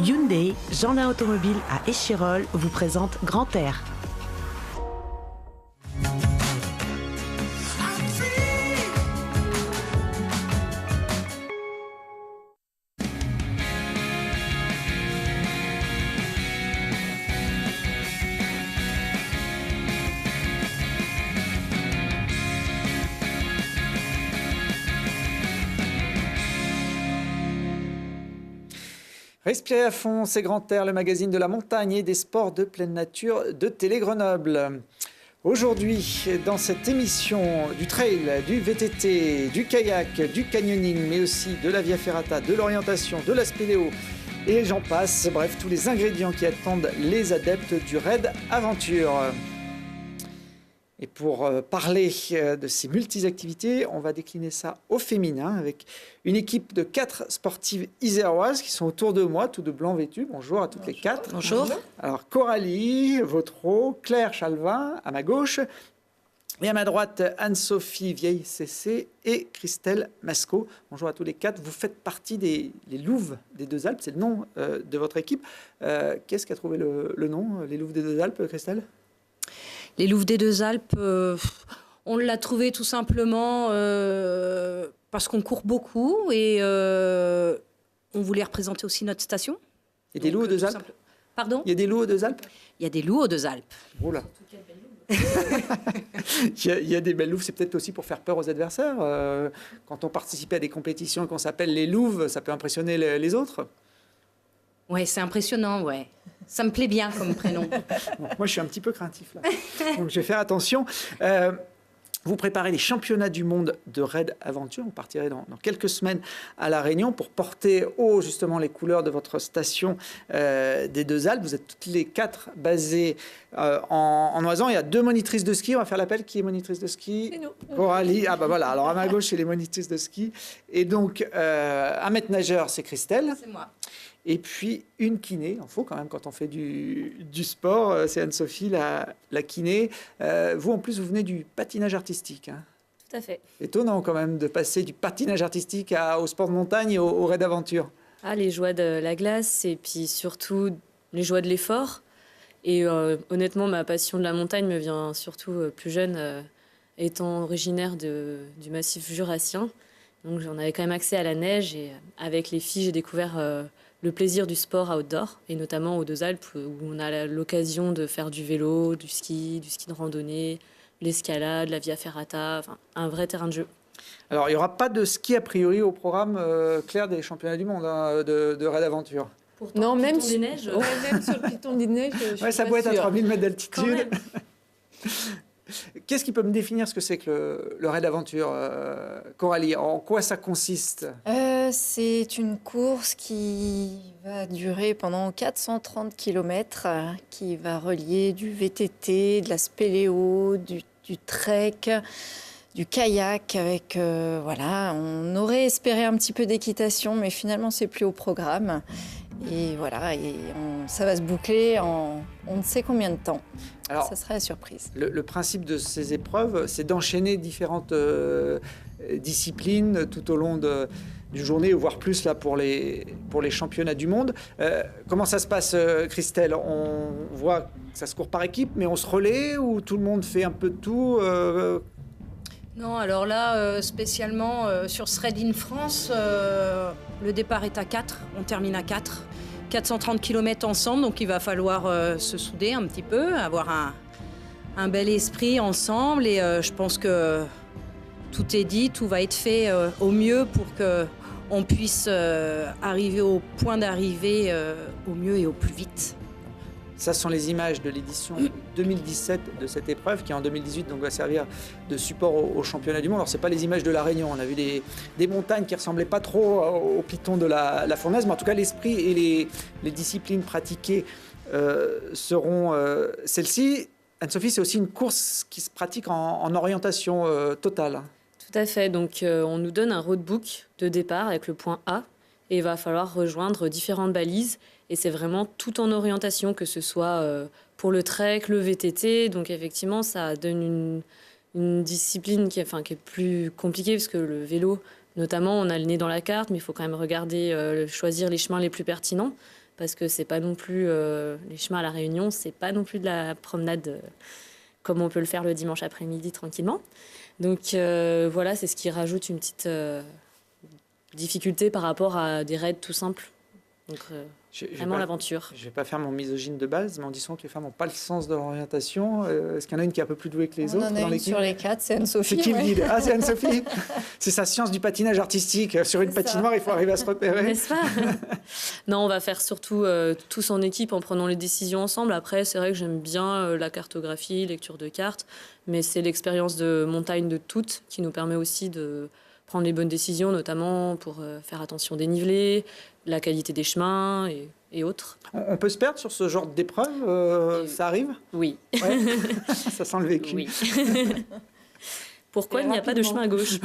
Hyundai, Jeanlin Automobile à Échirolles, vous présente Grand Air. Respirez à fond, c'est Grand Air, le magazine de la montagne et des sports de pleine nature de Télé Grenoble. Aujourd'hui, dans cette émission du trail, du VTT, du kayak, du canyoning, mais aussi de la via ferrata, de l'orientation, de la spéléo, et j'en passe, bref, tous les ingrédients qui attendent les adeptes du raid aventure. Et pour parler de ces multi-activités, on va décliner ça au féminin avec une équipe de 4 sportives iséroises qui sont autour de moi, tout de blanc vêtues. Bonjour à toutes les 4. Bonjour. Alors Coralie Vautreau, Claire Chalvin à ma gauche et à ma droite Anne-Sophie Vieille-Cessé et Christelle Masco. Bonjour à tous les 4. Vous faites partie des Louves des Deux Alpes, c'est le nom de votre équipe. Qu'est-ce qui a trouvé le nom, les Louves des Deux Alpes, Christelle ? Les Louves des Deux Alpes, on l'a trouvé tout simplement parce qu'on court beaucoup et on voulait représenter aussi notre station. Il y a des loups aux Deux Alpes ? Pardon ? Il y a des loups aux Deux Alpes ? Il y a des loups aux Deux Alpes. Oh là. Il y a des belles louves, c'est peut-être aussi pour faire peur aux adversaires. Quand on participe à des compétitions et qu'on s'appelle les Louves, ça peut impressionner les autres. Ouais, c'est impressionnant, ouais. Ça me plaît bien comme prénom. Bon, moi, je suis un petit peu craintif, là. Donc, je vais faire attention. Vous préparez les championnats du monde de raid aventure. Vous partirez dans quelques semaines à La Réunion pour porter haut, justement, les couleurs de votre station des Deux Alpes. Vous êtes toutes les 4 basées en Oisan. Il y a 2 monitrices de ski. On va faire l'appel. Qui est monitrice de ski ? C'est nous. Coralie. Ah, bah voilà. Alors, à ma gauche, c'est les monitrices de ski. Et donc, un maître nageur, c'est Christelle. C'est moi. Et puis une kiné, il en faut quand même quand on fait du sport, c'est Anne-Sophie, la kiné. Vous en plus, vous venez du patinage artistique. Hein. Tout à fait. Étonnant quand même de passer du patinage artistique au sport de montagne et au raid aventure. Ah, les joies de la glace et puis surtout les joies de l'effort. Et honnêtement, ma passion de la montagne me vient surtout plus jeune, étant originaire du massif jurassien. Donc on avait quand même accès à la neige et avec les filles, j'ai découvert le plaisir du sport outdoor, et notamment aux Deux Alpes, où on a l'occasion de faire du vélo, du ski de randonnée, l'escalade, la via ferrata, enfin, un vrai terrain de jeu. Alors, il n'y aura pas de ski, a priori, au programme clair des championnats du monde hein, de raid aventure. Pourtant, non, même des neiges. Même sur le piton des neiges, Ouais, ça peut être à 3000 mètres Quand d'altitude. même. Qu'est-ce qui peut me définir ce que c'est que le raid aventure, Coralie ? En quoi ça consiste ? C'est une course qui va durer pendant 430 km, qui va relier du VTT, de la spéléo, du trek, du kayak. Avec, voilà, on aurait espéré un petit peu d'équitation, mais finalement, c'est plus au programme. Et voilà, ça va se boucler en on ne sait combien de temps. Alors, ça serait la surprise. Le principe de ces épreuves, c'est d'enchaîner différentes disciplines tout au long d'une journée, voire plus là, pour les championnats du monde. Comment ça se passe, Christelle ? On voit que ça se court par équipe, mais on se relaie ou tout le monde fait un peu de tout Non, alors là, spécialement sur ce Raid in France, le départ est à 4, on termine à 4. 430 km ensemble, donc il va falloir se souder un petit peu, avoir un bel esprit ensemble. Et je pense que tout est dit, tout va être fait au mieux pour qu'on puisse arriver au point d'arrivée au mieux et au plus vite. Ça sont les images de l'édition 2017 de cette épreuve qui en 2018 donc, va servir de support au championnat du monde. Alors c'est pas les images de La Réunion, on a vu des montagnes qui ressemblaient pas trop au piton de la fournaise, mais en tout cas l'esprit et les disciplines pratiquées seront celles-ci. Anne-Sophie, c'est aussi une course qui se pratique en orientation totale. Tout à fait, donc on nous donne un roadbook de départ avec le point A et il va falloir rejoindre différentes balises. Et c'est vraiment tout en orientation, que ce soit pour le trek, le VTT. Donc effectivement, ça donne une discipline qui est plus compliquée, parce que le vélo, notamment, on a le nez dans la carte, mais il faut quand même regarder, choisir les chemins les plus pertinents. parce que c'est pas non plus les chemins à La Réunion, c'est pas non plus de la promenade comme on peut le faire le dimanche après-midi tranquillement. Donc voilà, c'est ce qui rajoute une petite difficulté par rapport à des raids tout simples. Donc vraiment l'aventure. Je vais pas faire mon misogyne de base, mais on dit souvent que les femmes n'ont pas le sens de l'orientation. Est-ce qu'il y en a une qui est un peu plus douée que les autres On en a une sur les 4, c'est Anne-Sophie. C'est qui le guide? Ah, c'est Anne-Sophie. C'est sa science du patinage artistique. Sur une patinoire, il faut arriver à se repérer. N'est-ce pas? Non, on va faire surtout tous en équipe en prenant les décisions ensemble. Après, c'est vrai que j'aime bien la cartographie, lecture de cartes, mais c'est l'expérience de montagne de toutes qui nous permet aussi de prendre les bonnes décisions, notamment pour faire attention au dénivelé, la qualité des chemins et autres. On peut se perdre sur ce genre d'épreuve, ça arrive? Oui. Ouais. Ça sent le vécu. Oui. Pourquoi il n'y a pas de chemin à gauche?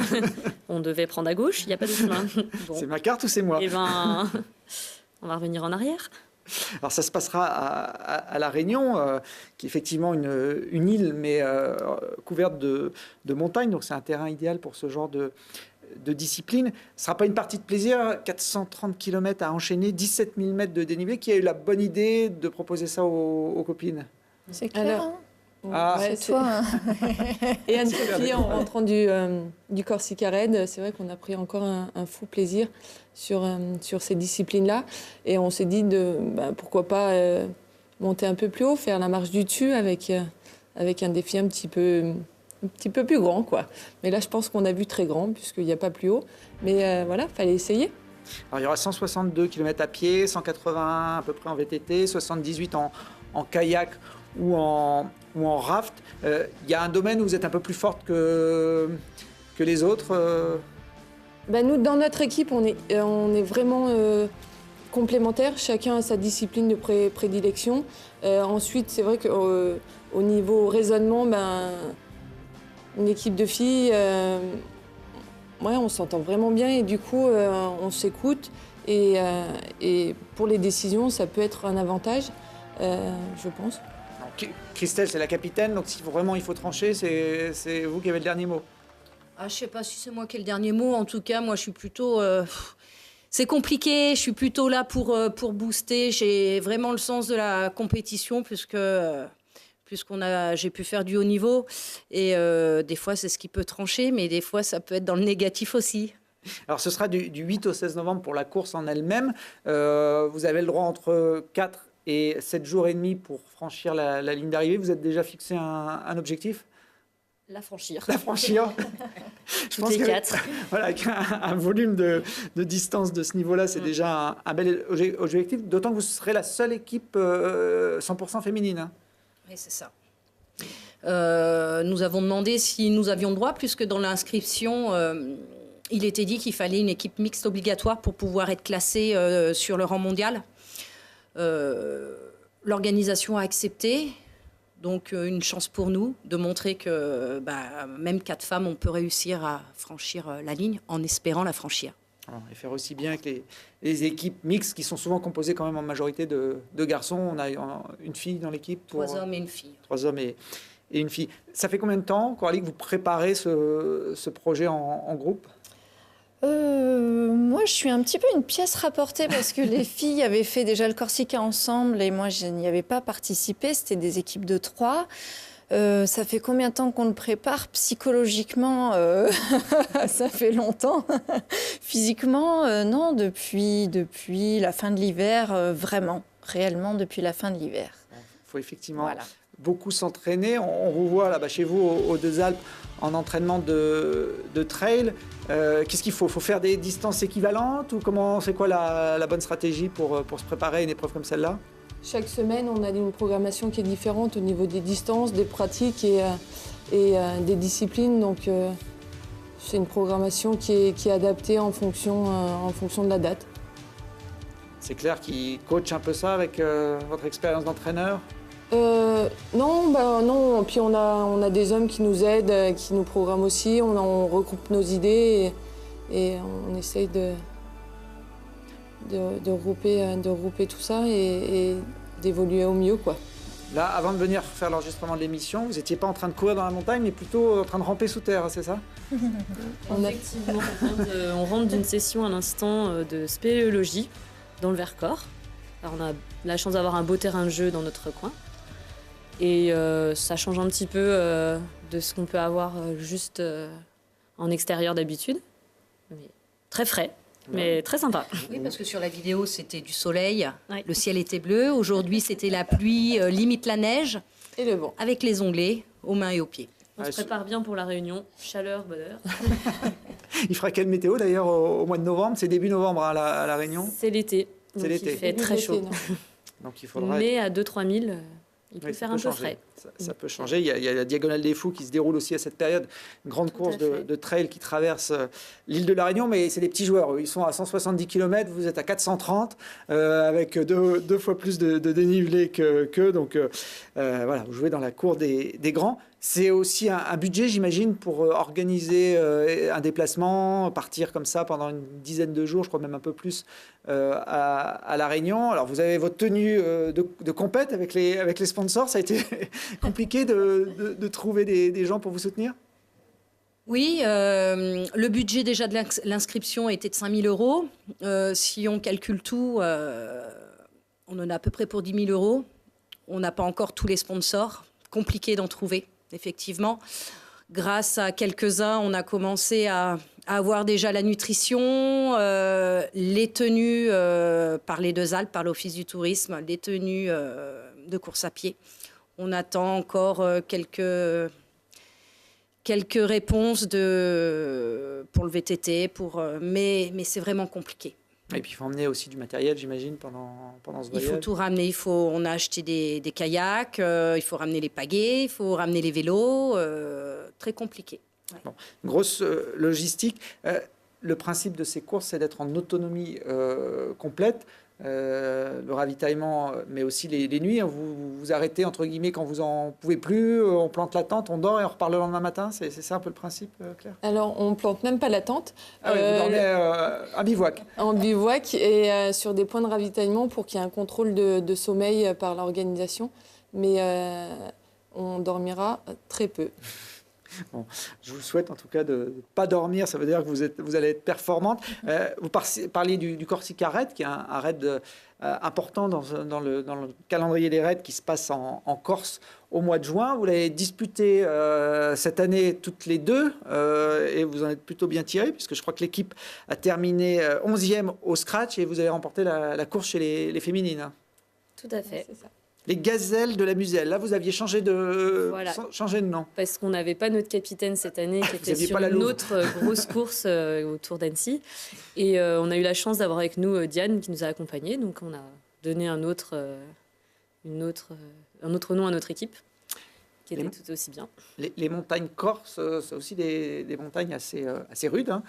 On devait prendre à gauche, il n'y a pas de chemin. Bon. C'est ma carte ou c'est moi? Eh ben, on va revenir en arrière. Alors ça se passera à La Réunion, qui est effectivement une île, mais couverte de montagnes, donc c'est un terrain idéal pour ce genre de discipline. Ce ne sera pas une partie de plaisir, 430 km à enchaîner, 17 000 mètres de dénivelé. Qui a eu la bonne idée de proposer ça aux copines? C'est clair. Alors, Ah, C'est toi. Et Anne-Sophie, en rentrant du Corsica Raid, c'est vrai qu'on a pris encore un fou plaisir sur ces disciplines-là. Et on s'est dit pourquoi pas monter un peu plus haut, faire la marche du dessus avec un défi un petit peu plus grand, quoi. Mais là, je pense qu'on a vu très grand, puisqu'il n'y a pas plus haut. Mais voilà, fallait essayer. Alors, il y aura 162 km à pied, 180 à peu près en VTT, 78 en kayak ou en raft. Il y a un domaine où vous êtes un peu plus forte que les autres Nous, dans notre équipe, on est vraiment complémentaires. Chacun a sa discipline de prédilection. Ensuite, c'est vrai qu'au niveau raisonnement, une équipe de filles, on s'entend vraiment bien et du coup, on s'écoute. Et pour les décisions, ça peut être un avantage, je pense. Christelle, c'est la capitaine, donc si vraiment il faut trancher, c'est vous qui avez le dernier mot. Ah, je sais pas si c'est moi qui ai le dernier mot. En tout cas, moi, je suis plutôt... c'est compliqué. Je suis plutôt là pour booster. J'ai vraiment le sens de la compétition j'ai pu faire du haut niveau. Et des fois, c'est ce qui peut trancher, mais des fois, ça peut être dans le négatif aussi. Alors, ce sera du 8 au 16 novembre pour la course en elle-même. Vous avez le droit entre 4 et 7 jours et demi pour franchir la ligne d'arrivée. Vous êtes déjà fixé un objectif? La franchir. La franchir. Je pense les que, 4. Voilà, avec un volume de distance de ce niveau-là, c'est déjà un bel objectif. D'autant que vous serez la seule équipe 100% féminine. Hein. Oui, c'est ça. Nous avons demandé si nous avions le droit, puisque dans l'inscription, il était dit qu'il fallait une équipe mixte obligatoire pour pouvoir être classé sur le rang mondial. L'organisation a accepté. Donc, une chance pour nous de montrer que même 4 femmes, on peut réussir à franchir la ligne en espérant la franchir. Et faire aussi bien que les équipes mixtes qui sont souvent composées quand même en majorité de garçons. On a une fille dans l'équipe. 3 hommes et une fille. 3 hommes et une fille. Ça fait combien de temps, Coralie, que vous préparez ce projet en groupe? Moi, je suis un petit peu une pièce rapportée parce que les filles avaient fait déjà le Corsica ensemble et moi, je n'y avais pas participé. C'était des équipes de 3. Ça fait combien de temps qu'on le prépare? Psychologiquement, ça fait longtemps. Physiquement, non, depuis la fin de l'hiver, vraiment, réellement depuis la fin de l'hiver. Il faut effectivement beaucoup s'entraîner. On vous voit là-bas chez vous aux Deux Alpes en entraînement de trail. Qu'est-ce qu'il faut? Faut faire des distances équivalentes ou c'est quoi la bonne stratégie pour se préparer à une épreuve comme celle-là? Chaque semaine, on a une programmation qui est différente au niveau des distances, des pratiques et des disciplines. Donc, c'est une programmation qui est adaptée en fonction de la date. C'est clair qu'il coach un peu ça avec votre expérience d'entraîneur? Non. Puis on a des hommes qui nous aident, qui nous programment aussi. On regroupe nos idées et on essaye de regrouper tout ça et d'évoluer au mieux, quoi. Là, avant de venir faire l'enregistrement de l'émission, vous n'étiez pas en train de courir dans la montagne, mais plutôt en train de ramper sous terre, c'est ça? Effectivement, on rentre d'une session à l'instant de spéléologie dans le Vercors. Alors, on a la chance d'avoir un beau terrain de jeu dans notre coin. Et ça change un petit peu de ce qu'on peut avoir juste en extérieur d'habitude. Mais très frais, mais très sympa. Oui, parce que sur la vidéo, c'était du soleil, Ouais. le ciel était bleu. Aujourd'hui, c'était la pluie, limite la neige, Et le vent. avec les onglets aux mains et aux pieds. On se prépare bien pour la réunion. Chaleur, bonheur. Il fera quelle météo d'ailleurs au mois de novembre? C'est début novembre à la Réunion. C'est l'été. C'est Donc l'été. il fait très chaud. Donc il faudra... Mais à 2-3 000, il peut Oui, ça faire peut un peu changer. frais. Ça peut changer. Il y a la Diagonale des Fous qui se déroule aussi à cette période. Une grande Tout course à fait. de trail qui traverse l'île de la Réunion, mais c'est des petits joueurs. Eux. Ils sont à 170 km, vous êtes à 430, avec deux fois plus de dénivelé qu'eux. Donc voilà, vous jouez dans la cour des grands. C'est aussi un budget, j'imagine, pour organiser un déplacement, partir comme ça pendant une dizaine de jours, je crois même un peu plus, à La Réunion. Alors, vous avez votre tenue de compète avec les sponsors. Ça a été compliqué de trouver des gens pour vous soutenir? Oui, le budget déjà de l'inscription était de 5 000 euros. Si on calcule tout, on en a à peu près pour 10 000 euros. On n'a pas encore tous les sponsors. Compliqué d'en trouver, effectivement. Grâce à quelques-uns, on a commencé à avoir déjà la nutrition, les tenues par les Deux Alpes, par l'Office du tourisme, les tenues de course à pied. On attend encore quelques réponses pour le VTT, mais c'est vraiment compliqué. Et puis, il faut emmener aussi du matériel, j'imagine, pendant ce Il voyage. faut tout ramener. On a acheté des kayaks, il faut ramener les pagaies, il faut ramener les vélos. Très compliqué. Ouais. Grosse logistique. Le principe de ces courses, c'est d'être en autonomie complète. Le ravitaillement, mais aussi les nuits. Vous arrêtez, entre guillemets, quand vous en pouvez plus. On plante la tente, on dort et on repart le lendemain matin. C'est ça un peu le principe, Claire? Alors, on plante même pas la tente. Ah oui, vous dormez à bivouac. En bivouac et sur des points de ravitaillement pour qu'il y ait un contrôle de sommeil par l'organisation. Mais on dormira très peu. Bon, je vous souhaite en tout cas de ne pas dormir, ça veut dire que vous allez être performante. Vous parliez du Corsica Raid, qui est un raid important dans le calendrier des raids qui se passe en Corse au mois de juin. Vous l'avez disputé cette année toutes les deux et vous en êtes plutôt bien tiré, puisque je crois que l'équipe a terminé 11e au scratch et vous avez remporté la course chez les féminines. Hein. Tout à fait. C'est ça. Les Gazelles de la Muselle. Là, vous aviez changé de nom. Parce qu'on n'avait pas notre capitaine cette année, qui était aviez sur pas la une Louve. autre grosse course autour d'Annecy. Et on a eu la chance d'avoir avec nous Diane, qui nous a accompagnés. Donc on a donné un autre nom à notre équipe, qui était tout aussi bien. Les montagnes corses, c'est aussi des montagnes assez rudes, hein,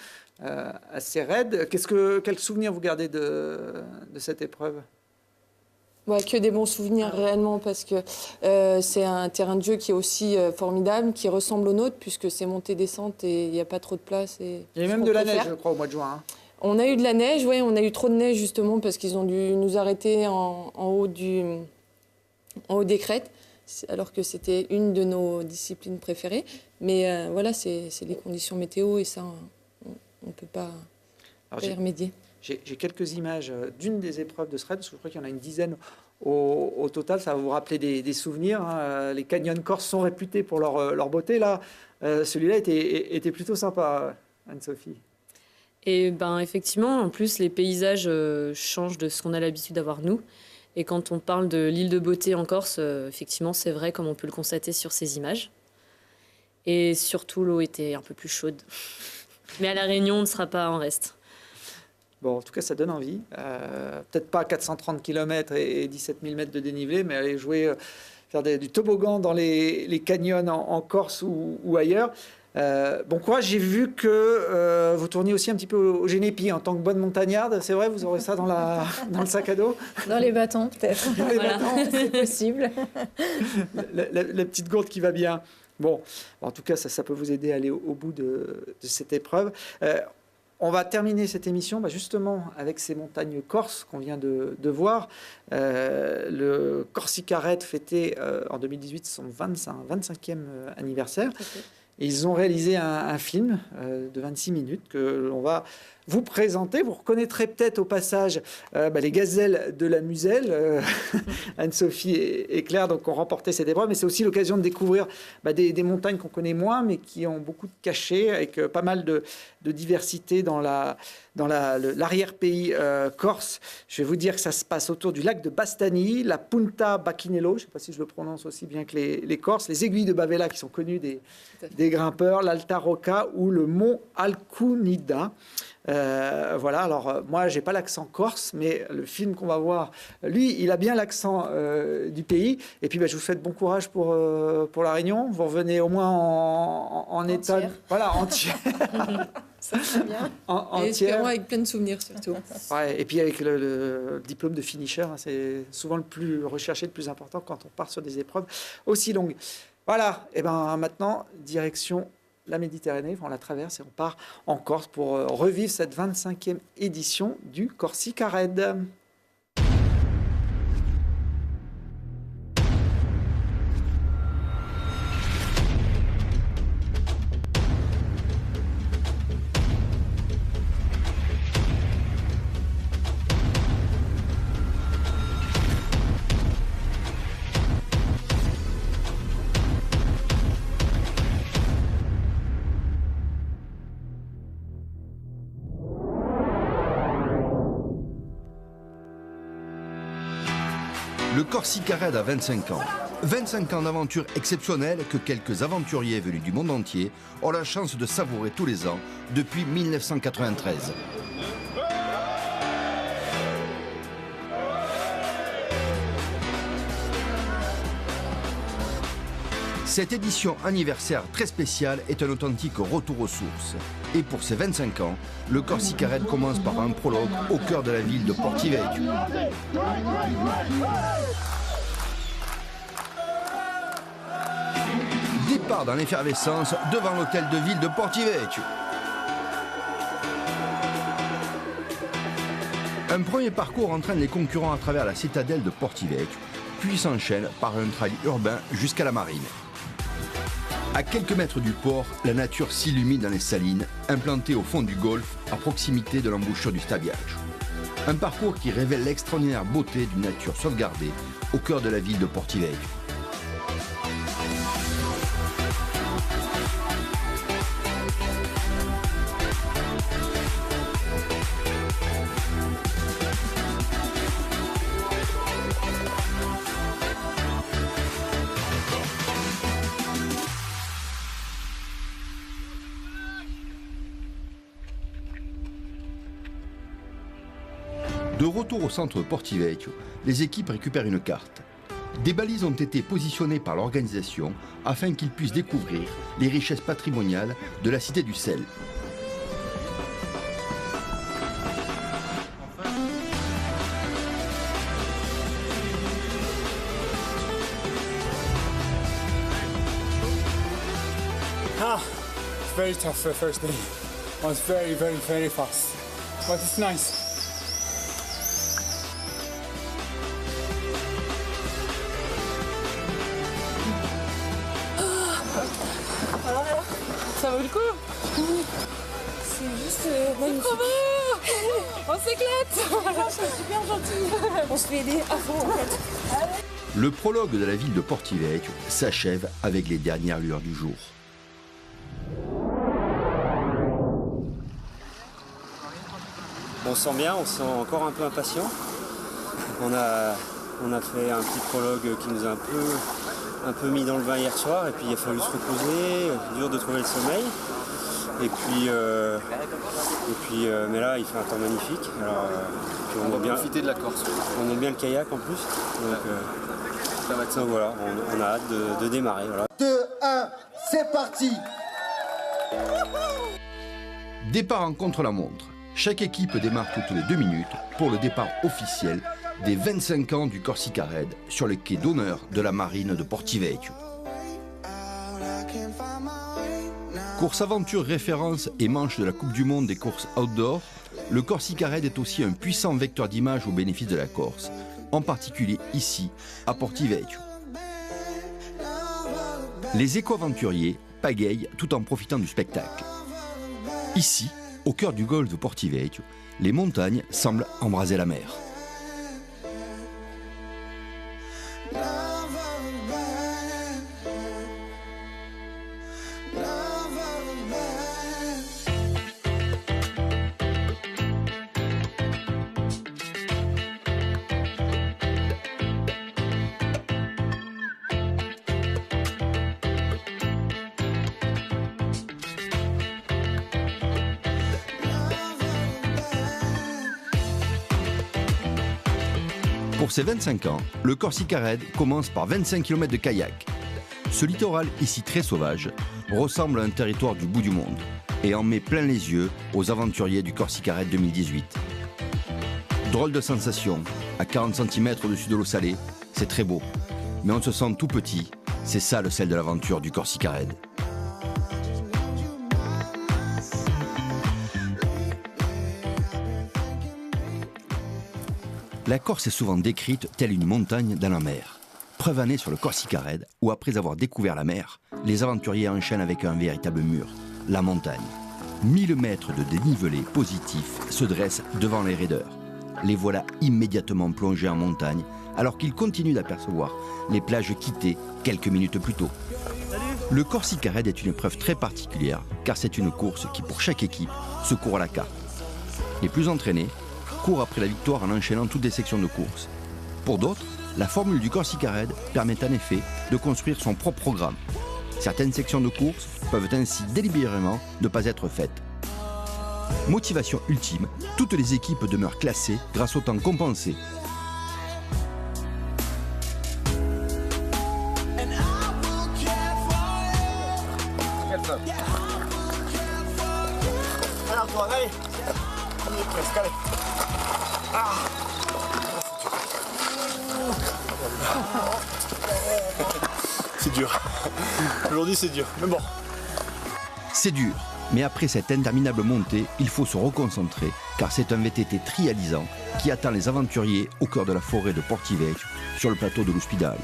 assez raides. Quel souvenir vous gardez de cette épreuve? Ouais, que des bons souvenirs réellement, parce que c'est un terrain de jeu qui est aussi formidable, qui ressemble au nôtre, puisque c'est montée-descente et il n'y a pas trop de place. Il y a même de la neige, je crois, au mois de juin. Hein. On a eu de la neige, oui, on a eu trop de neige justement parce qu'ils ont dû nous arrêter en haut des crêtes, alors que c'était une de nos disciplines préférées. Mais voilà, c'est les conditions météo et ça, on ne peut pas y remédier. J'ai quelques images d'une des épreuves de ce raid, parce que je crois qu'il y en a une dizaine au total. Ça va vous rappeler des souvenirs. Hein. Les canyons corses sont réputés pour leur beauté. Là, celui-là était plutôt sympa, Anne-Sophie. Et ben effectivement, en plus, les paysages changent de ce qu'on a l'habitude d'avoir nous. Et quand on parle de l'île de beauté en Corse, effectivement, c'est vrai, comme on peut le constater sur ces images. Et surtout, l'eau était un peu plus chaude. Mais à La Réunion, on ne sera pas en reste. Bon, en tout cas, ça donne envie. Peut-être pas 430 km et 17 000 mètres de dénivelé, mais aller jouer, faire du toboggan dans les canyons en Corse ou ailleurs. Bon courage, j'ai vu que vous tourniez aussi un petit peu au Génépi en tant que bonne montagnarde. C'est vrai, vous aurez ça dans le sac à dos? Dans les bâtons, peut-être. Dans les bâtons, c'est possible. la petite gourde qui va bien. Bon, en tout cas, ça peut vous aider à aller au bout de cette épreuve. On va terminer cette émission justement avec ces montagnes corses qu'on vient de voir. Le Corsica Raid fêtait en 2018 son 25e anniversaire. Et ils ont réalisé un film de 26 minutes que l'on va vous présenter. Vous reconnaîtrez peut-être au passage les gazelles de la Muselle, Anne-Sophie et Claire, donc, ont remporté cette épreuve. Mais c'est aussi l'occasion de découvrir des montagnes qu'on connaît moins, mais qui ont beaucoup de cachets, avec pas mal de diversité dans l'arrière-pays corse. Je vais vous dire que ça se passe autour du lac de Bastani, la Punta Bacchinello, je ne sais pas si je le prononce aussi bien que les Corses, les aiguilles de Bavella qui sont connues des grimpeurs, l'Alta Rocca ou le mont Alcunida. Voilà, alors moi j'ai pas l'accent corse, mais le film qu'on va voir, lui, il a bien l'accent du pays. Et puis je vous souhaite bon courage pour la Réunion. Vous revenez au moins en état, voilà, entier. Ça c'est bien. Et espérons avec plein de souvenirs surtout. Ouais, et puis avec le diplôme de finisher, hein, c'est souvent le plus recherché, le plus important quand on part sur des épreuves aussi longues. Voilà, et maintenant direction la Méditerranée, on la traverse et on part en Corse pour revivre cette 25e édition du Corsica Raid. Le Corsica Raid a 25 ans. 25 ans d'aventure exceptionnelle que quelques aventuriers venus du monde entier ont la chance de savourer tous les ans depuis 1993. Cette édition anniversaire très spéciale est un authentique retour aux sources. Et pour ses 25 ans, le Corsica Raid commence par un prologue au cœur de la ville de Portivecchio. Départ dans l'effervescence devant l'hôtel de ville de Portivecchio. Un premier parcours entraîne les concurrents à travers la citadelle de Portivecchio, puis s'enchaîne par un trail urbain jusqu'à la marine. À quelques mètres du port, la nature s'illumine dans les salines, implantées au fond du golfe, à proximité de l'embouchure du Stabiaggio. Un parcours qui révèle l'extraordinaire beauté d'une nature sauvegardée au cœur de la ville de Portivecchio. De retour au centre de Portivecchio, les équipes récupèrent une carte. Des balises ont été positionnées par l'organisation afin qu'ils puissent découvrir les richesses patrimoniales de la cité du sel. It's very tough for a first day. I was very fast. But it's nice. Ça vaut le coup. C'est juste magnifique. Trop beau. On s'éclate. C'est super gentil. On se fait aider à fond en fait. Le prologue de la ville de Portivecchio s'achève avec les dernières lueurs du jour. On se sent bien, on se sent encore un peu impatient. On a fait un petit prologue qui nous a un peu mis dans le bain hier soir, et puis il a fallu se reposer, dur de trouver le sommeil. Et puis mais là il fait un temps magnifique. Alors, on va bien profiter de la Corse. On aime bien le kayak en plus. Donc voilà, on a hâte de démarrer. Voilà. 2, 1, c'est parti! Départ en contre-la-montre. Chaque équipe démarre toutes les 2 minutes pour le départ officiel des 25 ans du Corsica Raid sur le quai d'honneur de la marine de Portivecchio. Course aventure référence et manche de la Coupe du Monde des courses outdoor, le Corsica Raid est aussi un puissant vecteur d'image au bénéfice de la Corse, en particulier ici, à Portivecchio. Les éco-aventuriers pagaille tout en profitant du spectacle. Ici, au cœur du golfe de Portivecchio, les montagnes semblent embraser la mer. Pour ses 25 ans, le Corsica Raid commence par 25 km de kayak. Ce littoral, ici très sauvage, ressemble à un territoire du bout du monde et en met plein les yeux aux aventuriers du Corsica Raid 2018. Drôle de sensation, à 40 cm au-dessus de l'eau salée, c'est très beau. Mais on se sent tout petit, c'est ça le sel de l'aventure du Corsica Raid. La Corse est souvent décrite telle une montagne dans la mer. Preuve année sur le Corsica Raid, où après avoir découvert la mer, les aventuriers enchaînent avec un véritable mur, la montagne. 1000 mètres de dénivelé positif se dressent devant les raideurs. Les voilà immédiatement plongés en montagne, alors qu'ils continuent d'apercevoir les plages quittées quelques minutes plus tôt. Le Corsica Raid est une épreuve très particulière, car c'est une course qui, pour chaque équipe, se court à la carte. Les plus entraînés courent après la victoire en enchaînant toutes les sections de course. Pour d'autres, la formule du Corsica Raid permet en effet de construire son propre programme. Certaines sections de course peuvent ainsi délibérément ne pas être faites. Motivation ultime, toutes les équipes demeurent classées grâce au temps compensé. Alors toi, allez. On est presque, allez. C'est dur. Aujourd'hui, c'est dur. Mais bon. C'est dur, mais après cette interminable montée, il faut se reconcentrer, car c'est un VTT trialisant qui attend les aventuriers au cœur de la forêt de Portivecchio, sur le plateau de l'Ospidale.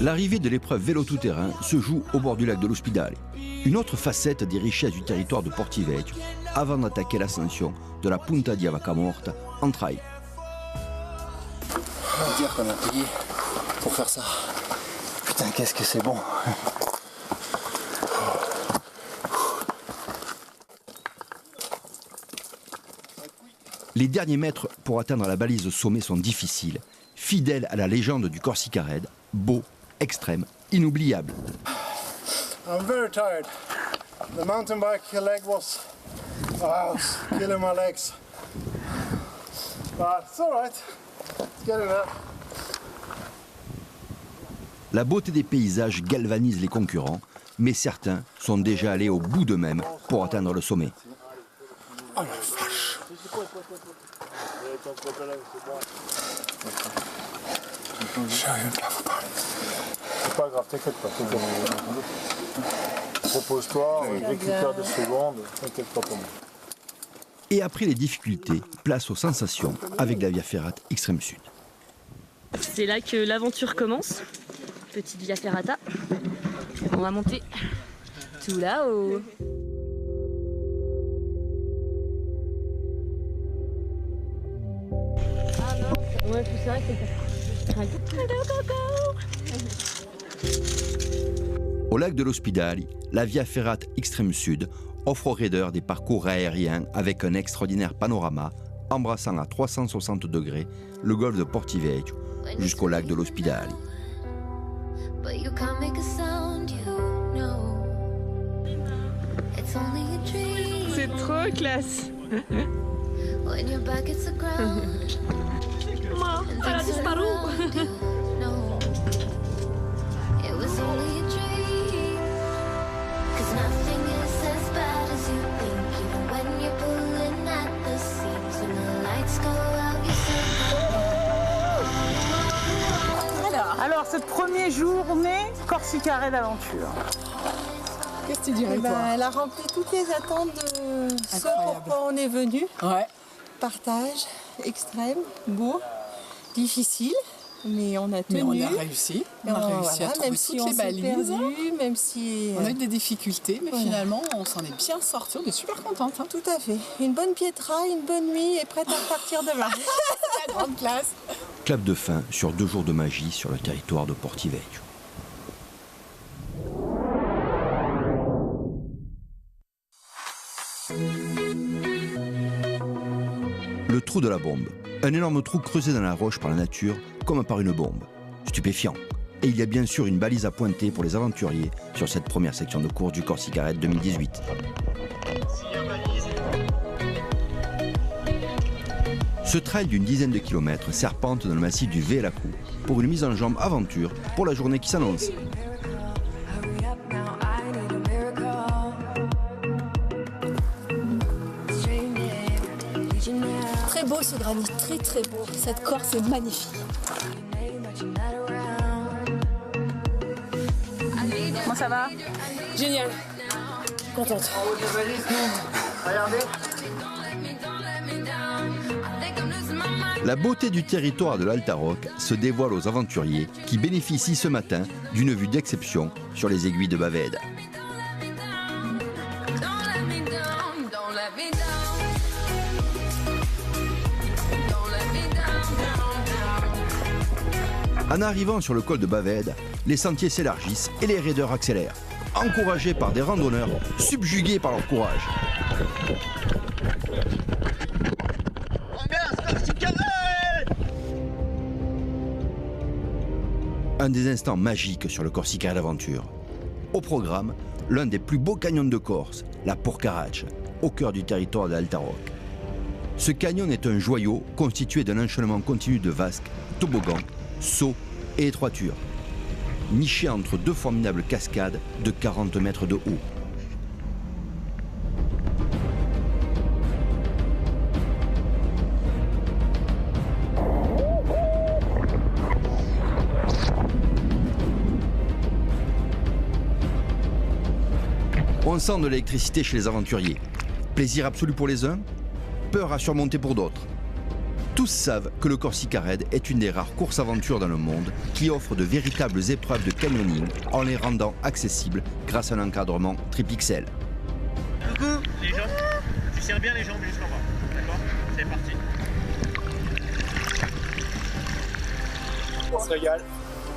L'arrivée de l'épreuve vélo tout-terrain se joue au bord du lac de l'Ospidale, une autre facette des richesses du territoire de Portivecchio, avant d'attaquer l'ascension de la Punta di Vacamorta en trail. On va dire qu'on a payé pour faire ça. Putain, qu'est-ce que c'est bon. Les derniers mètres pour atteindre la balise au sommet sont difficiles, fidèles à la légende du Corsica Raid, beau, extrême, inoubliable. I'm very tired. The mountain bike leg was killing my legs. But it's all right. It's getting there. La beauté des paysages galvanise les concurrents, mais certains sont déjà allés au bout d'eux-mêmes pour atteindre le sommet. Oh la vache. J'ai rien de là, faut parler. C'est pas grave, t'inquiète pas. Repose-toi, récupère des secondes, t'inquiète pas pour moi. Et après les difficultés, place aux sensations avec la Via Ferrata Extrême Sud. C'est là que l'aventure commence. Petite Via Ferrata. On va monter tout là-haut. Ah non, ouais, c'est vrai que Au lac de l'Ospidale, la Via Ferrata Extrême Sud offre aux raiders des parcours aériens avec un extraordinaire panorama embrassant à 360 degrés le golfe de Portivecchio jusqu'au lac de l'Ospidale. C'est trop classe. Elle a disparu. Alors, cette première journée, Corsica Raid d'aventure. Qu'est-ce que tu dirais, toi? Elle a rempli toutes les attentes de ce pourquoi on est venu. Ouais. Partage, extrême, beau, difficile, mais on a tenu. Mais on a réussi. On a réussi à trouver même si toutes on les s'est balises. perdu, même si... On a eu des difficultés, mais finalement, on s'en est bien sorti. On est super contente. Hein. Tout à fait. Une bonne Pietra, une bonne nuit et prête à repartir demain. La grande classe. Clap de fin sur 2 jours de magie sur le territoire de Portivecchio. Le trou de la bombe. Un énorme trou creusé dans la roche par la nature, comme par une bombe. Stupéfiant. Et il y a bien sûr une balise à pointer pour les aventuriers sur cette première section de course du Corsica Red 2018. Ce trail d'une dizaine de kilomètres serpente dans le massif du Velacou pour une mise en jambe aventure pour la journée qui s'annonce. Très beau ce granit, très très beau. Cette Corse est magnifique. Comment ça va? Génial. Contente. Regardez. La beauté du territoire de l'Alta-Roque se dévoile aux aventuriers qui bénéficient ce matin d'une vue d'exception sur les aiguilles de Bavède. En arrivant sur le col de Bavède, les sentiers s'élargissent et les raideurs accélèrent, encouragés par des randonneurs subjugués par leur courage. Un des instants magiques sur le Corsica d'Aventure. Au programme, l'un des plus beaux canyons de Corse, la Porcarace, au cœur du territoire de l'Alta-Roque. Ce canyon est un joyau constitué d'un enchaînement continu de vasques, toboggans, sauts et étroitures, niché entre 2 formidables cascades de 40 mètres de haut. On sent de l'électricité chez les aventuriers. Plaisir absolu pour les uns, peur à surmonter pour d'autres. Tous savent que le Corsica Red est une des rares courses-aventures dans le monde qui offre de véritables épreuves de canyoning en les rendant accessibles grâce à un encadrement XXL. Coucou les jambes, tu serres bien les jambes jusqu'en bas, d'accord? C'est parti. On se régale.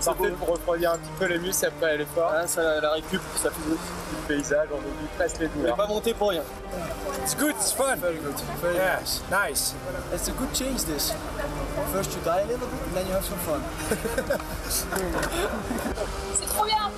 Parfait pour refroidir un petit peu les muscles après l'effort. Ah, ça la récup, ça fait du paysage, on oublie presque les douleurs. On n'est pas monté pour rien. It's good, it's fun. Very good. Yes, nice. It's a good change this. First you die a little bit and then you have some fun. C'est trop bien.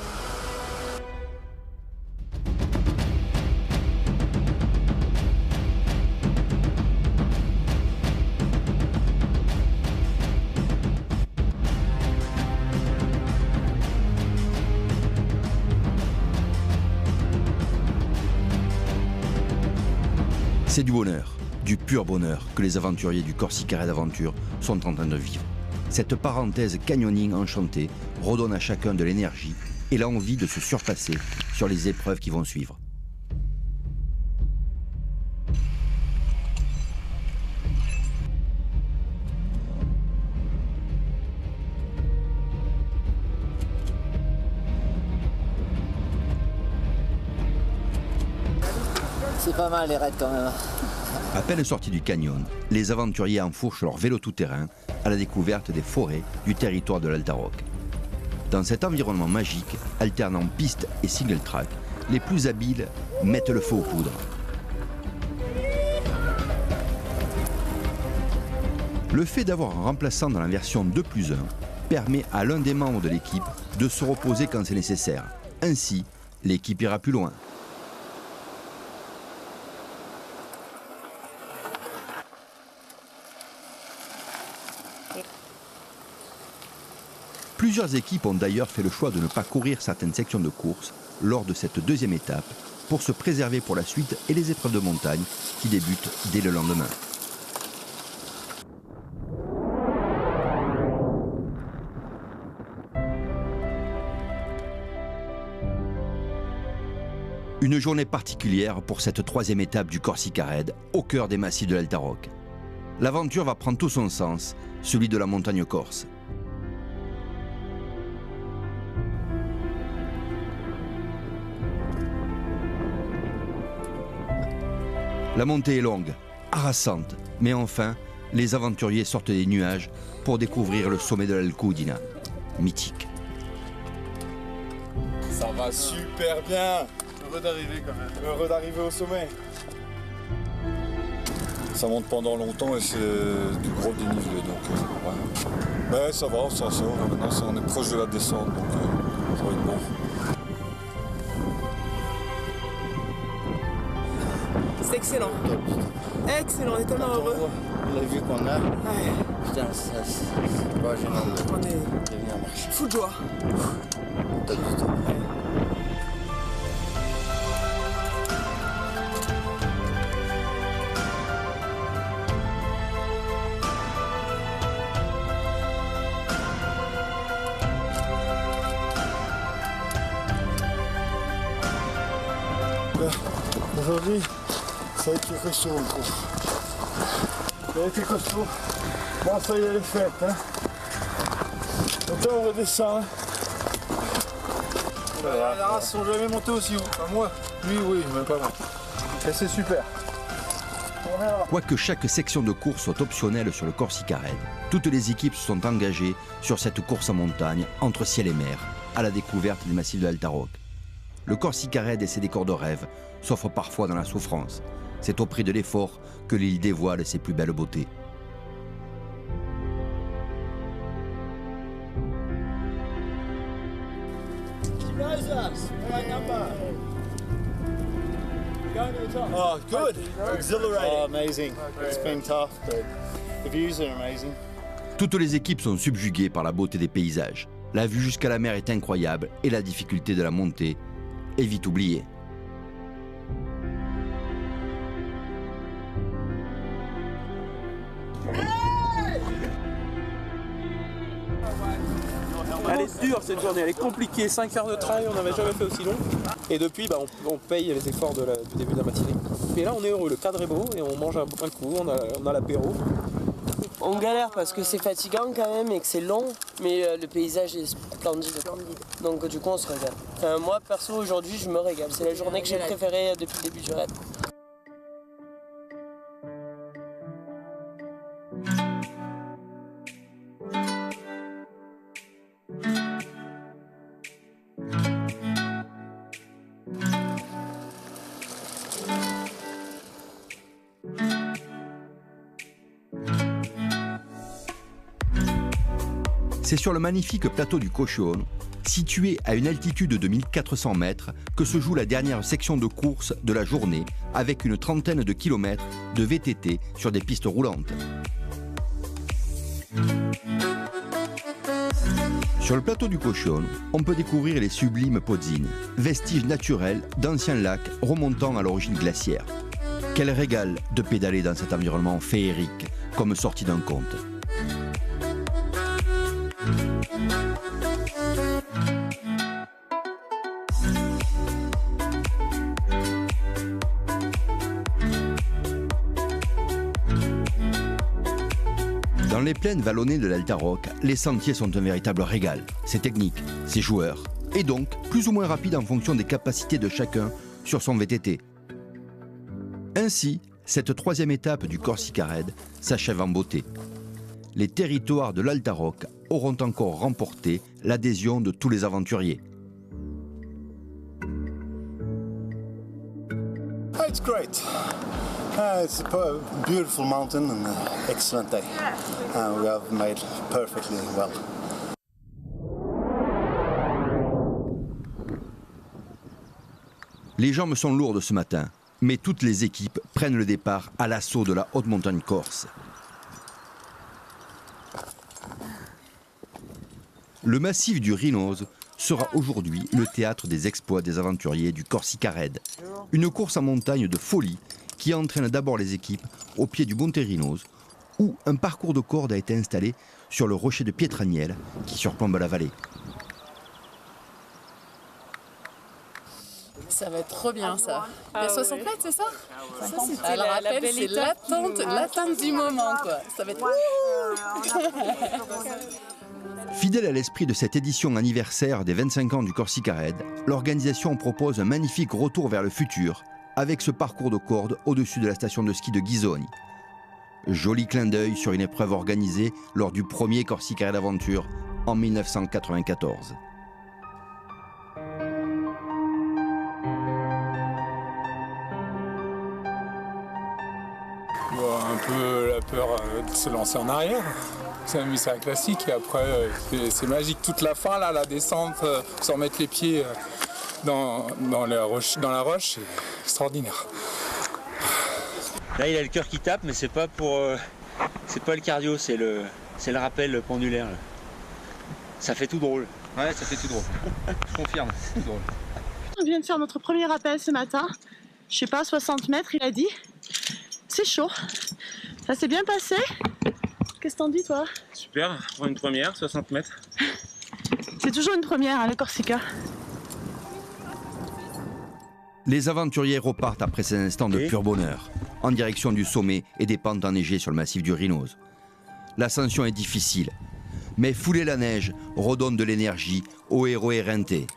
C'est du bonheur, du pur bonheur que les aventuriers du Corsica Red d'Aventure sont en train de vivre. Cette parenthèse canyoning enchantée redonne à chacun de l'énergie et l'envie de se surpasser sur les épreuves qui vont suivre. C'est pas mal les raids quand même. À peine sortis du canyon, les aventuriers enfourchent leur vélo tout-terrain à la découverte des forêts du territoire de l'Alta-Roque. Dans cet environnement magique, alternant piste et single track, les plus habiles mettent le feu aux poudres. Le fait d'avoir un remplaçant dans la version 2+1 permet à l'un des membres de l'équipe de se reposer quand c'est nécessaire. Ainsi, l'équipe ira plus loin. Plusieurs équipes ont d'ailleurs fait le choix de ne pas courir certaines sections de course lors de cette deuxième étape pour se préserver pour la suite et les épreuves de montagne qui débutent dès le lendemain. Une journée particulière pour cette troisième étape du Corsica Raid, au cœur des massifs de l'Alta-Roc. L'aventure va prendre tout son sens, celui de la montagne corse. La montée est longue, harassante, mais enfin, les aventuriers sortent des nuages pour découvrir le sommet de l'Alcudina, mythique. Ça va super bien. Heureux d'arriver quand même. Heureux d'arriver au sommet. Ça monte pendant longtemps et c'est du gros dénivelé, donc ouais. Mais ça va, ça sort. Maintenant on est proche de la descente, donc ça va être bon. C'est excellent. Excellent, on est tellement heureux. La vue qu'on a, Ouais. putain, c'est pas gênant On est de venir marcher. fou de joie. Top du top. Aujourd'hui, ça a été costaud le coup. Ça a été costaud. Bon, ça y est, les fêtes. Hein. Autant on redescend. Hein. Les races sont jamais montées aussi haut. Enfin, moi, lui, oui, mais pas moi. Et c'est super. Quoique chaque section de course soit optionnelle sur le Corsica Raid, toutes les équipes se sont engagées sur cette course en montagne, entre ciel et mer, à la découverte des massifs de l'Alta-Roc. Le Corsica Raid et ses décors de rêve s'offrent parfois dans la souffrance. C'est au prix de l'effort que l'île dévoile ses plus belles beautés. Oh, good. Exhilarating. Oh, amazing. It's been tough, but the views are amazing. Toutes les équipes sont subjuguées par la beauté des paysages. La vue jusqu'à la mer est incroyable et la difficulté de la montée est vite oubliée. Elle est dure cette journée, elle est compliquée, 5 heures de trail, on n'avait jamais fait aussi long. Et depuis, on paye les efforts du début de la matinée. Mais là on est heureux, le cadre est beau et on mange un coup, on a l'apéro. On galère parce que c'est fatigant quand même et que c'est long, mais le paysage est splendide. Donc du coup on se régale. Enfin, moi perso aujourd'hui je me régale, c'est la journée que j'ai préférée depuis le début du raid. C'est sur le magnifique plateau du Cochon, situé à une altitude de 1400 mètres, que se joue la dernière section de course de la journée, avec une trentaine de kilomètres de VTT sur des pistes roulantes. Sur le plateau du Cochon, on peut découvrir les sublimes Pozzine, vestiges naturels d'anciens lacs remontant à l'origine glaciaire. Quel régal de pédaler dans cet environnement féerique, comme sorti d'un conte. Dans les plaines vallonnées de l'Alta-Roc, les sentiers sont un véritable régal. C'est technique, c'est joueur, et donc plus ou moins rapide en fonction des capacités de chacun sur son VTT. Ainsi, cette troisième étape du Corsica Raid s'achève en beauté. Les territoires de l'Alta-Roc auront encore remporté l'adhésion de tous les aventuriers. It's great. It's a beautiful mountain and an excellent day. We have made perfectly well. Les jambes sont lourdes ce matin, mais toutes les équipes prennent le départ à l'assaut de la haute montagne corse. Le massif du Rhinose sera aujourd'hui le théâtre des exploits des aventuriers du Corsica Raid. Une course en montagne de folie qui entraîne d'abord les équipes au pied du Monte Rhinose, où un parcours de corde a été installé sur le rocher de Pietraniel qui surplombe la vallée. Ça va être trop bien ça. Il y a 60 mètres, c'est ça? Ça, c'était Alors, la belle c'est l'attente du moment, quoi. Ça va être... Fidèle à l'esprit de cette édition anniversaire des 25 ans du Corsica Raid, l'organisation propose un magnifique retour vers le futur avec ce parcours de corde au-dessus de la station de ski de Ghisoni. Joli clin d'œil sur une épreuve organisée lors du premier Corsica Raid Aventure en 1994. Un peu la peur de se lancer en arrière. C'est un classique et après c'est magique. Toute la fin, là, la descente, sans mettre les pieds dans la roche, c'est extraordinaire. Là, il a le cœur qui tape, mais c'est pas le cardio, c'est le rappel pendulaire. Là. Ça fait tout drôle. Ouais, ça fait tout drôle. Je confirme, c'est tout drôle. On vient de faire notre premier rappel ce matin. Je sais pas, 60 mètres, il a dit. C'est chaud. Ça s'est bien passé. Qu'est-ce que t'en dis, toi? Super, pour une première, 60 mètres. C'est toujours une première, hein, le Corsica. Les aventuriers repartent après ces instants de pur bonheur, en direction du sommet et des pentes enneigées sur le massif du Rhinose. L'ascension est difficile, mais fouler la neige redonne de l'énergie aux héros éreintés.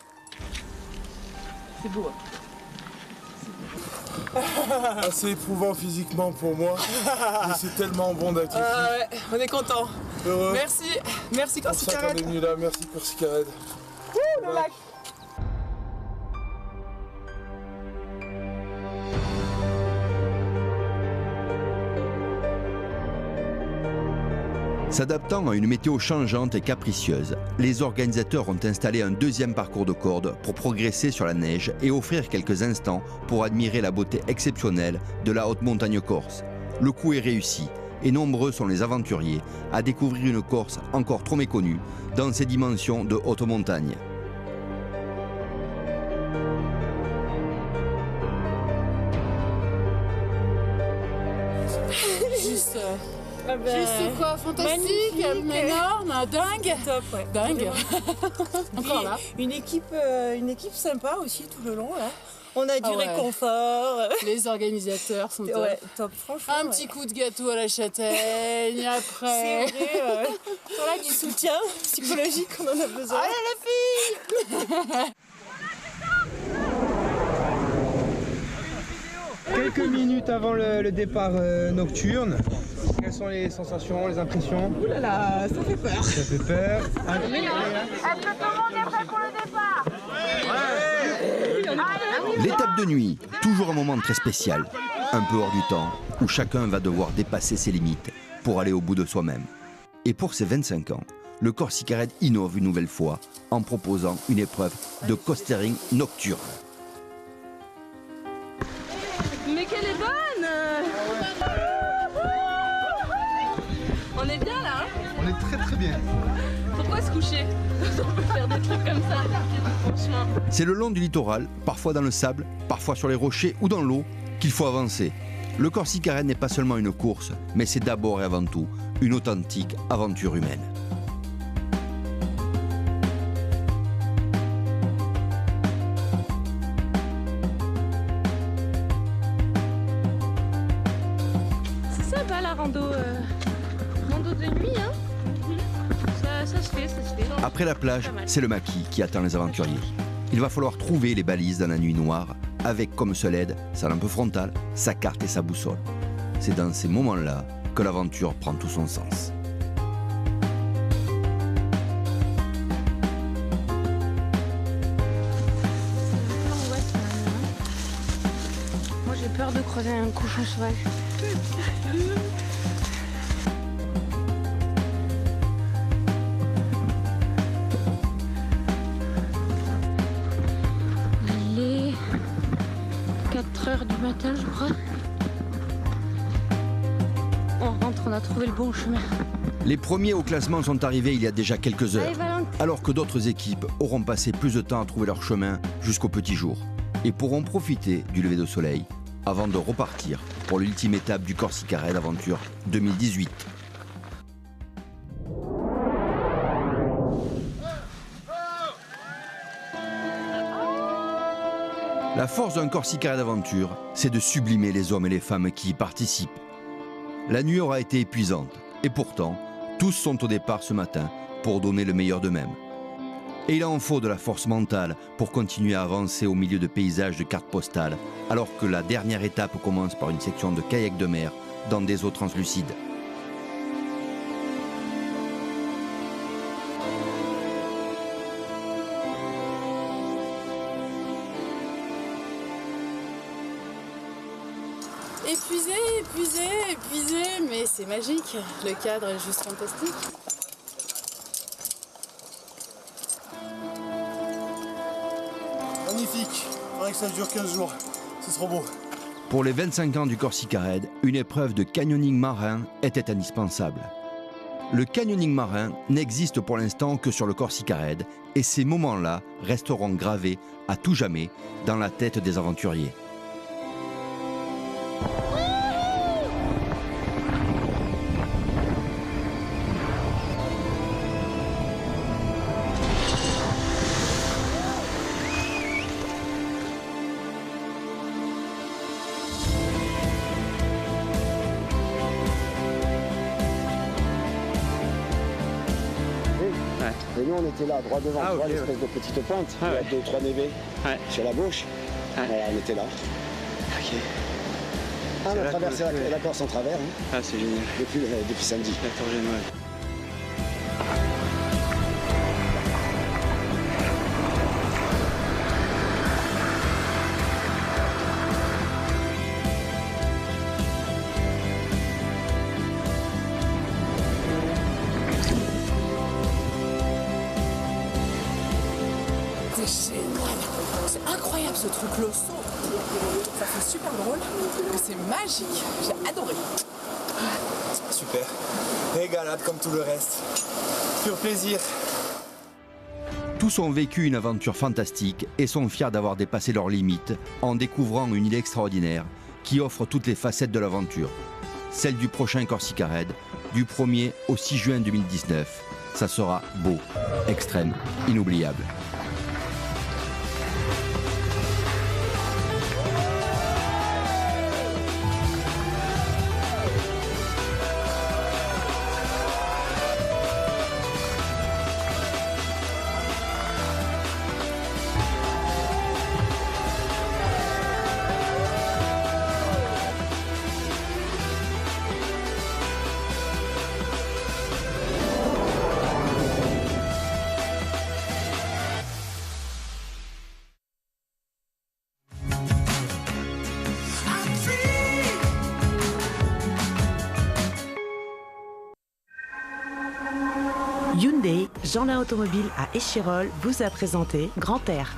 C'est beau. Assez éprouvant physiquement pour moi, mais c'est tellement bon d'être ici. Ah ouais, on est content. Heureux. Merci Corsica Raid. On est venu là, merci Corsica Raid. Le lac. S'adaptant à une météo changeante et capricieuse, les organisateurs ont installé un deuxième parcours de corde pour progresser sur la neige et offrir quelques instants pour admirer la beauté exceptionnelle de la haute montagne corse. Le coup est réussi et nombreux sont les aventuriers à découvrir une Corse encore trop méconnue dans ses dimensions de haute montagne. Juste quoi, fantastique, énorme, dingue. Top, ouais. Dingue. Encore là. Une équipe sympa aussi tout le long, là. On a du ouais. réconfort. Les organisateurs sont top. Ouais, top, franchement. Un petit coup de gâteau à la châtaigne après. C'est vrai, voilà, du soutien psychologique, on en a besoin. Allez, la fille. Quelques minutes avant le départ nocturne, quelles sont les sensations, les impressions? Ouh là là, ça fait peur. Ça fait peur. Est-ce que tout le monde est prêt pour le départ? L'étape de nuit, toujours un moment très spécial, un peu hors du temps, où chacun va devoir dépasser ses limites pour aller au bout de soi-même. Et pour ses 25 ans, le Corsica Raid innove une nouvelle fois en proposant une épreuve de coastering nocturne. Mais qu'elle est bonne! On est bien là, hein? On est très très bien. Pourquoi se coucher? On peut faire des trucs comme ça, franchement. C'est le long du littoral, parfois dans le sable, parfois sur les rochers ou dans l'eau, qu'il faut avancer. Le Corsica Raid n'est pas seulement une course, mais c'est d'abord et avant tout une authentique aventure humaine. C'est sympa la rando de nuit, hein? Ça se fait, ça se fait. Après la plage, c'est le maquis qui attend les aventuriers. Il va falloir trouver les balises dans la nuit noire, avec comme seule aide sa lampe frontale, sa carte et sa boussole. C'est dans ces moments-là que l'aventure prend tout son sens. Moi j'ai peur de croiser un cochon sauvage. Il est 4h du matin, je crois. On rentre, on a trouvé le bon chemin. Les premiers au classement sont arrivés il y a déjà quelques heures, alors que d'autres équipes auront passé plus de temps à trouver leur chemin jusqu'au petit jour et pourront profiter du lever de soleil avant de repartir pour l'ultime étape du Corsica Raid Aventure 2018. La force d'un Corsica Raid Aventure, c'est de sublimer les hommes et les femmes qui y participent. La nuit aura été épuisante, et pourtant, tous sont au départ ce matin pour donner le meilleur d'eux-mêmes. Et il en faut de la force mentale pour continuer à avancer au milieu de paysages de cartes postales, alors que la dernière étape commence par une section de kayak de mer dans des eaux translucides. Épuisé, mais c'est magique. Le cadre est juste fantastique. Magnifique. Il faudrait que ça dure 15 jours. C'est trop beau. Pour les 25 ans du Corsica Raid, une épreuve de canyoning marin était indispensable. Le canyoning marin n'existe pour l'instant que sur le Corsica Raid et ces moments-là resteront gravés à tout jamais dans la tête des aventuriers. Et nous on était là, droit devant, tu vois l'espèce de petite pente, il y a 2 ou 3 névés sur la gauche. Voilà, on était là. Ok. Ah, on a traversé la Corse en travers. Hein. Ah, c'est génial. Depuis samedi. D'accord, génial. C'est génial. C'est incroyable ce truc, le saut. Ça fait super drôle. C'est magique. J'ai adoré. Super. Régalade comme tout le reste. Pur plaisir. Tous ont vécu une aventure fantastique et sont fiers d'avoir dépassé leurs limites en découvrant une île extraordinaire qui offre toutes les facettes de l'aventure. Celle du prochain Corsica Raid, du 1er au 6 juin 2019. Ça sera beau, extrême, inoubliable. Hyundai, Jeanlin Automobile à Échirolles, vous a présenté Grand Air.